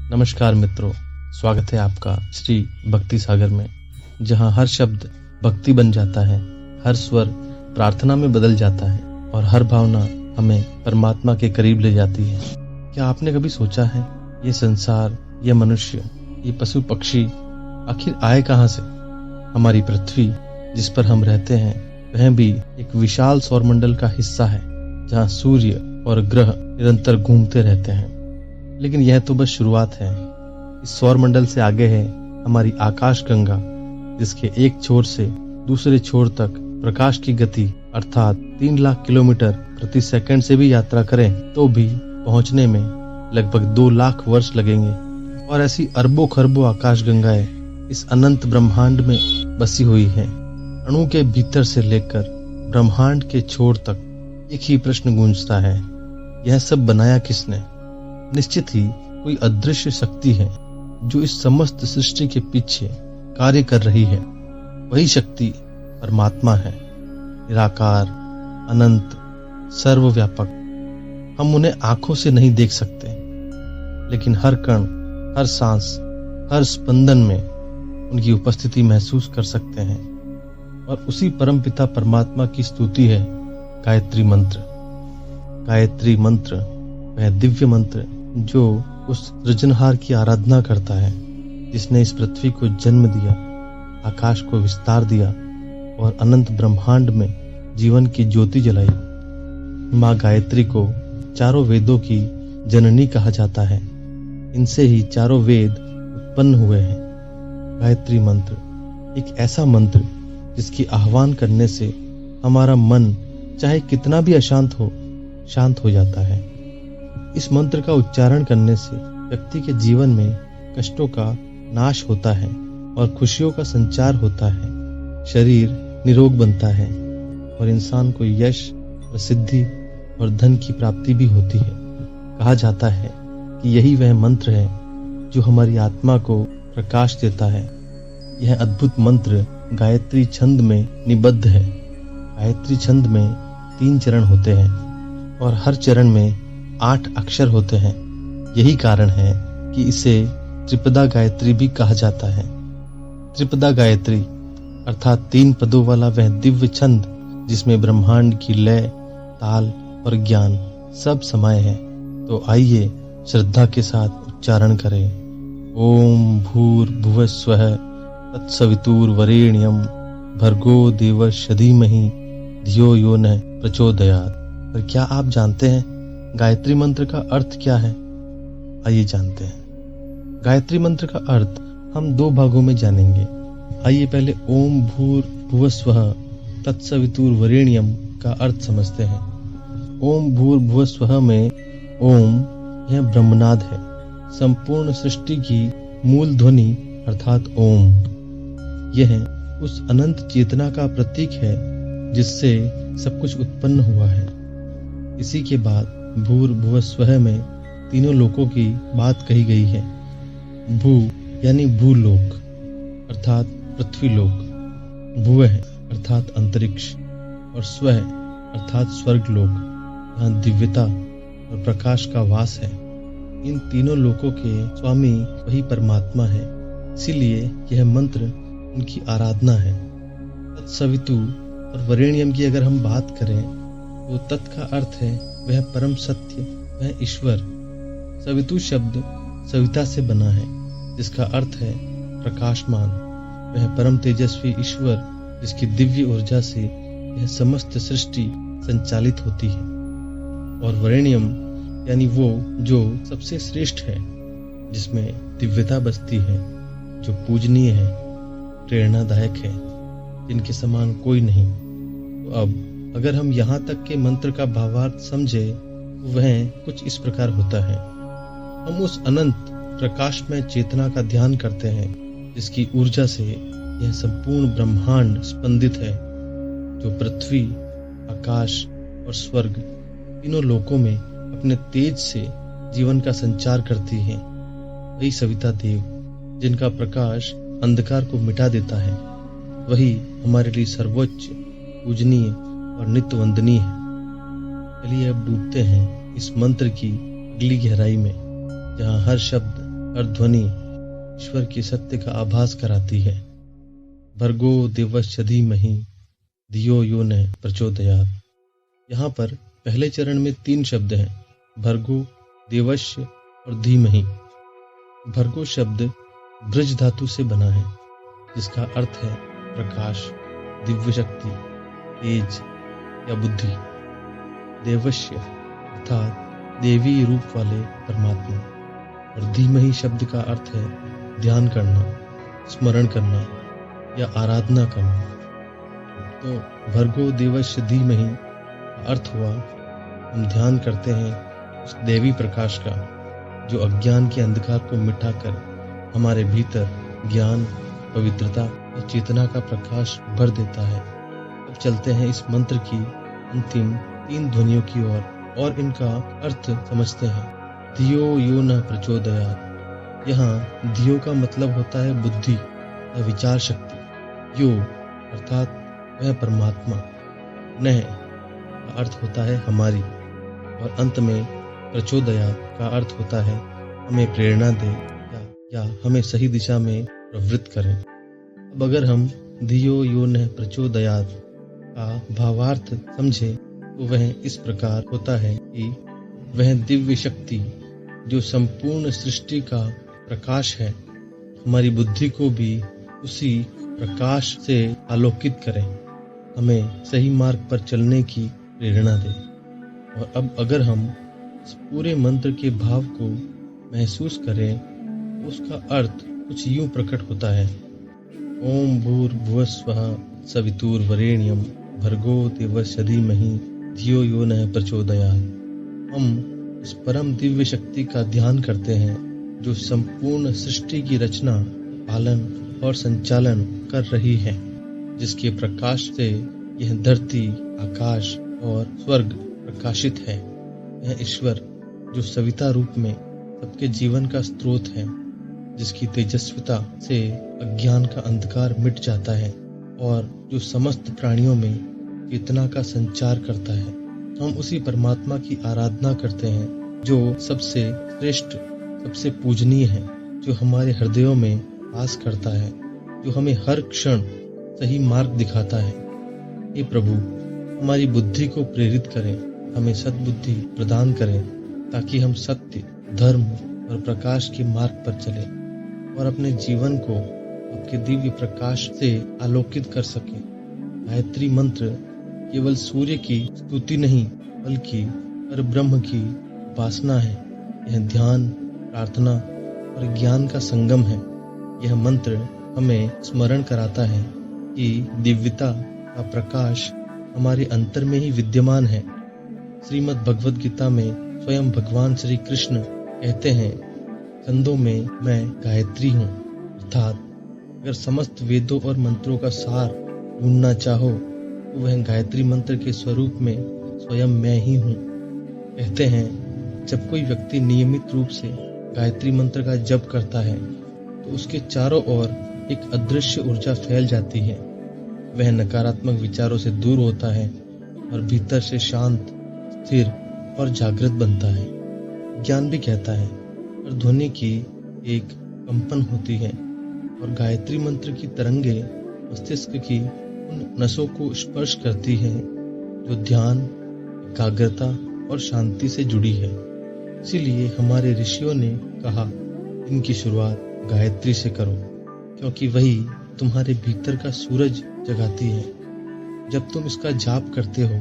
नमस्कार मित्रों, स्वागत है आपका श्री भक्ति सागर में, जहां हर शब्द भक्ति बन जाता है, हर स्वर प्रार्थना में बदल जाता है और हर भावना हमें परमात्मा के करीब ले जाती है। क्या आपने कभी सोचा है, ये संसार, ये मनुष्य, ये पशु पक्षी आखिर आए कहां से? हमारी पृथ्वी जिस पर हम रहते हैं वह भी एक विशाल सौरमंडल का हिस्सा है, जहां सूर्य और ग्रह निरंतर घूमते रहते हैं। लेकिन यह तो बस शुरुआत है। इस सौरमंडल से आगे है हमारी आकाश गंगा, जिसके एक छोर से दूसरे छोर तक प्रकाश की गति अर्थात 3 लाख किलोमीटर प्रति सेकंड से भी यात्रा करें तो भी पहुंचने में लगभग 2 लाख वर्ष लगेंगे। और ऐसी अरबों खरबों आकाश गंगाएं इस अनंत ब्रह्मांड में बसी हुई है। अणु के भीतर से लेकर ब्रह्मांड के छोर तक एक ही प्रश्न गूंजता है, यह सब बनाया किसने? निश्चित ही कोई अदृश्य शक्ति है जो इस समस्त सृष्टि के पीछे कार्य कर रही है। वही शक्ति परमात्मा है, निराकार, अनंत, सर्वव्यापक। हम उन्हें आंखों से नहीं देख सकते, लेकिन हर कण, हर सांस, हर स्पंदन में उनकी उपस्थिति महसूस कर सकते हैं। और उसी परमपिता परमात्मा की स्तुति है गायत्री मंत्र। गायत्री मंत्र वह दिव्य मंत्र जो उस सृजनहार की आराधना करता है, जिसने इस पृथ्वी को जन्म दिया, आकाश को विस्तार दिया और अनंत ब्रह्मांड में जीवन की ज्योति जलाई। माँ गायत्री को चारों वेदों की जननी कहा जाता है। इनसे ही चारों वेद उत्पन्न हुए हैं। गायत्री मंत्र एक ऐसा मंत्र जिसकी आह्वान करने से हमारा मन चाहे कितना भी अशांत हो, शांत हो जाता है। इस मंत्र का उच्चारण करने से व्यक्ति के जीवन में कष्टों का नाश होता है और खुशियों का संचार होता है। शरीर निरोग बनता है और इंसान को यश, प्रसिद्धि और धन की प्राप्ति भी होती है। कहा जाता है कि यही वह मंत्र है जो हमारी आत्मा को प्रकाश देता है। यह अद्भुत मंत्र गायत्री छंद में निबद्ध है। गायत्री छंद में 3 चरण होते हैं और हर चरण में 8 अक्षर होते हैं। यही कारण है कि इसे त्रिपदा गायत्री भी कहा जाता है। त्रिपदा गायत्री अर्थात 3 पदों वाला वह दिव्य छंद जिसमें ब्रह्मांड की लय, ताल और ज्ञान सब समाये हैं। तो आइए श्रद्धा के साथ उच्चारण करें। ओम भूर्भुवः स्वः तत्सवितुर्वरेण्यं भर्गो देवस्य धीमहि धियो यो नः प्रचोदयात्। पर क्या आप जानते हैं गायत्री मंत्र का अर्थ क्या है? आइए जानते हैं। गायत्री मंत्र का अर्थ हम 2 भागों में जानेंगे। आइए पहले ओम भूर्भुवः स्वः तत्सवितुर्वरेण्यं का अर्थ समझते हैं। ओम भूर्भुवः स्वः में ओम यह ब्रह्मनाद है, संपूर्ण सृष्टि की मूल ध्वनि अर्थात ओम। यह उस अनंत चेतना का प्रतीक है जिससे सब कुछ उत्पन्न हुआ है। इसी के बाद भूर्भुवः स्वः में तीनों लोकों की बात कही गई है। भू यानी भूलोक अर्थात पृथ्वीलोक, भुवः अर्थात अंतरिक्ष और स्वः अर्थात स्वर्गलोक, जहाँ दिव्यता और प्रकाश का वास है। इन तीनों लोकों के स्वामी वही परमात्मा है, इसीलिए यह मंत्र उनकी आराधना है। तत्सवितु और वरेण्यम की अगर हम बात करें तो तत् का अर्थ है वह परम सत्य, वह ईश्वर। सवितु शब्द सविता से बना है, जिसका अर्थ है प्रकाशमान। वह परम तेजस्वी ईश्वर जिसकी दिव्य ऊर्जा से यह समस्त सृष्टि संचालित होती है। और वरेण्यम यानी वो जो सबसे श्रेष्ठ है, जिसमें दिव्यता बसती है, जो पूजनीय है, प्रेरणादायक है, जिनके समान कोई नहीं। तो अब अगर हम यहाँ तक के मंत्र का भावार्थ समझे तो वह कुछ इस प्रकार होता है। हम उस अनंत प्रकाशमय चेतना का ध्यान करते हैं जिसकी ऊर्जा से यह संपूर्ण ब्रह्मांड स्पंदित है, जो पृथ्वी, आकाश और स्वर्ग तीनों लोकों में अपने तेज से जीवन का संचार करती है। वही सविता देव जिनका प्रकाश अंधकार को मिटा देता है, वही हमारे लिए सर्वोच्च, पूजनीय और नित्य वंदनीय है। चलिए अब डूबते हैं इस मंत्र की अगली गहराई में, जहाँ हर शब्द हर ध्वनि ईश्वर के सत्य का आभास कराती है। भर्गो देवस्य धीमहि धियो यो न प्रचोदयात्। यहाँ पर पहले चरण में 3 शब्द हैं, भर्गो, देवस्य और धीमहि। भर्गो शब्द ब्रज धातु से बना है, जिसका अर्थ है प्रकाश, दिव्य शक्ति, तेज या बुद्धि। देवस्य अर्थात देवी रूप वाले परमात्मा, और धीमहि शब्द का अर्थ है ध्यान करना, स्मरण करना या आराधना करना। तो भर्गो देवस्य धीमहि का अर्थ हुआ हम ध्यान करते हैं उस देवी प्रकाश का, जो अज्ञान के अंधकार को मिटाकर हमारे भीतर ज्ञान, पवित्रता और चेतना का प्रकाश भर देता है। अब चलते हैं इस मंत्र की अंतिम 3 ध्वनियों की ओर और इनका अर्थ समझते हैं। धियो यो न प्रचोदयात्। यहाँ धियो का मतलब होता है बुद्धि या विचार शक्ति। यो अर्थात वह परमात्मा। न का अर्थ होता है हमारी, और अंत में प्रचोदयात् का अर्थ होता है हमें प्रेरणा दे या हमें सही दिशा में प्रवृत्त करें। अब अगर हम धियो यो न प्रचोदयात् का भावार्थ समझे तो वह इस प्रकार होता है कि वह दिव्य शक्ति जो संपूर्ण सृष्टि का प्रकाश है, हमारी बुद्धि को भी उसी प्रकाश से आलोकित करें, हमें सही मार्ग पर चलने की प्रेरणा दे। और अब अगर हम इस पूरे मंत्र के भाव को महसूस करें तो उसका अर्थ कुछ यूं प्रकट होता है। ओम भूर्भुवस्वः सवितुर्वरेण्यं भर्गो देवस्य धीमहि धियो यो नः प्रचोदयात्। हम उस परम दिव्य शक्ति का ध्यान करते हैं जो संपूर्ण सृष्टि की रचना, पालन और संचालन कर रही है, जिसके प्रकाश से यह धरती, आकाश और स्वर्ग प्रकाशित है। यह ईश्वर जो सविता रूप में सबके जीवन का स्रोत है, जिसकी तेजस्विता से अज्ञान का अंधकार मिट जाता है और जो समस्त प्राणियों में चेतना का संचार करता है। हम उसी परमात्मा की आराधना करते हैं जो सबसे श्रेष्ठ, सबसे पूजनीय है, जो हमारे हृदयों में वास करता है, जो हमें हर क्षण सही मार्ग दिखाता है। हे प्रभु, हमारी बुद्धि को प्रेरित करें, हमें सद्बुद्धि प्रदान करें, ताकि हम सत्य, धर्म और प्रकाश के मार्ग पर चलें और अपने जीवन को आपके दिव्य प्रकाश से आलोकित कर सकें। गायत्री मंत्र केवल सूर्य की स्तुति नहीं, बल्कि परब्रह्म की उपासना है। यह ध्यान, प्रार्थना और ज्ञान का संगम है। यह मंत्र हमें स्मरण कराता है कि दिव्यता का प्रकाश हमारे अंतर में ही विद्यमान है। श्रीमद् भगवद गीता में स्वयं भगवान श्री कृष्ण कहते हैं, छंदों में मैं गायत्री हूँ। अर्थात अगर समस्त वेदों और मंत्रों का सार ढूंढना चाहो तो वह गायत्री मंत्र के स्वरूप में स्वयं मैं ही हूँ। कहते हैं, जब कोई व्यक्ति नियमित रूप से गायत्री मंत्र का जप करता है तो उसके चारों ओर एक अदृश्य ऊर्जा फैल जाती है। वह नकारात्मक विचारों से दूर होता है और भीतर से शांत, स्थिर और जागृत बनता है। ज्ञान भी कहता है, और ध्वनि की एक कंपन होती है और गायत्री मंत्र की तरंगे मस्तिष्क की उन नसों को स्पर्श करती हैं जो ध्यान, एकाग्रता और शांति से जुड़ी है। इसीलिए हमारे ऋषियों ने कहा, इनकी शुरुआत गायत्री से करो, क्योंकि वही तुम्हारे भीतर का सूरज जगाती है। जब तुम इसका जाप करते हो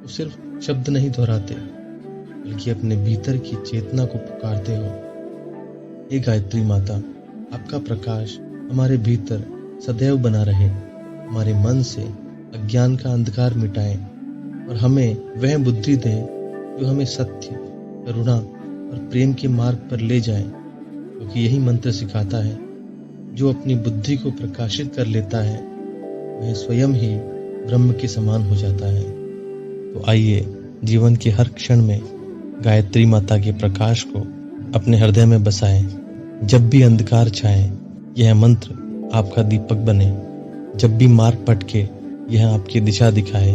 तो सिर्फ शब्द नहीं दोहराते, बल्कि अपने भीतर की चेतना को पुकारते हो। हे गायत्री माता, आपका प्रकाश हमारे भीतर सदैव बना रहे, हमारे मन से अज्ञान का अंधकार मिटाए और हमें वह बुद्धि दे जो हमें सत्य, करुणा और प्रेम के मार्ग पर ले जाए। क्योंकि यही मंत्र सिखाता है, जो अपनी बुद्धि को प्रकाशित कर लेता है वह स्वयं ही ब्रह्म के समान हो जाता है। तो आइए जीवन के हर क्षण में गायत्री माता के प्रकाश को अपने हृदय में बसाएं। जब भी अंधकार छाए, यह मंत्र आपका दीपक बने। जब भी मार्ग भटके, यह आपकी दिशा दिखाए।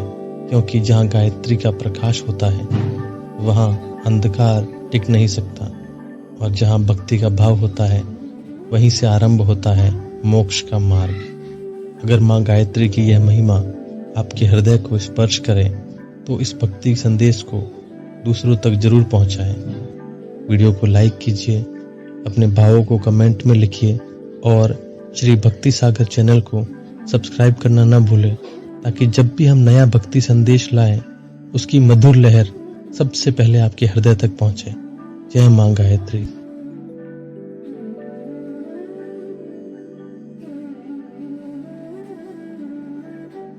क्योंकि जहाँ गायत्री का प्रकाश होता है, वहाँ अंधकार टिक नहीं सकता और जहाँ भक्ति का भाव होता है वहीं से आरंभ होता है मोक्ष का मार्ग। अगर माँ गायत्री की यह महिमा आपके हृदय को स्पर्श करे तो इस भक्ति संदेश को दूसरों तक जरूर पहुंचाएं। वीडियो को लाइक कीजिए, अपने भावों को कमेंट में लिखिए और श्री भक्ति सागर चैनल को सब्सक्राइब करना न भूलें, ताकि जब भी हम नया भक्ति संदेश लाएं उसकी मधुर लहर सबसे पहले आपके हृदय तक पहुंचे। जय मां गायत्री।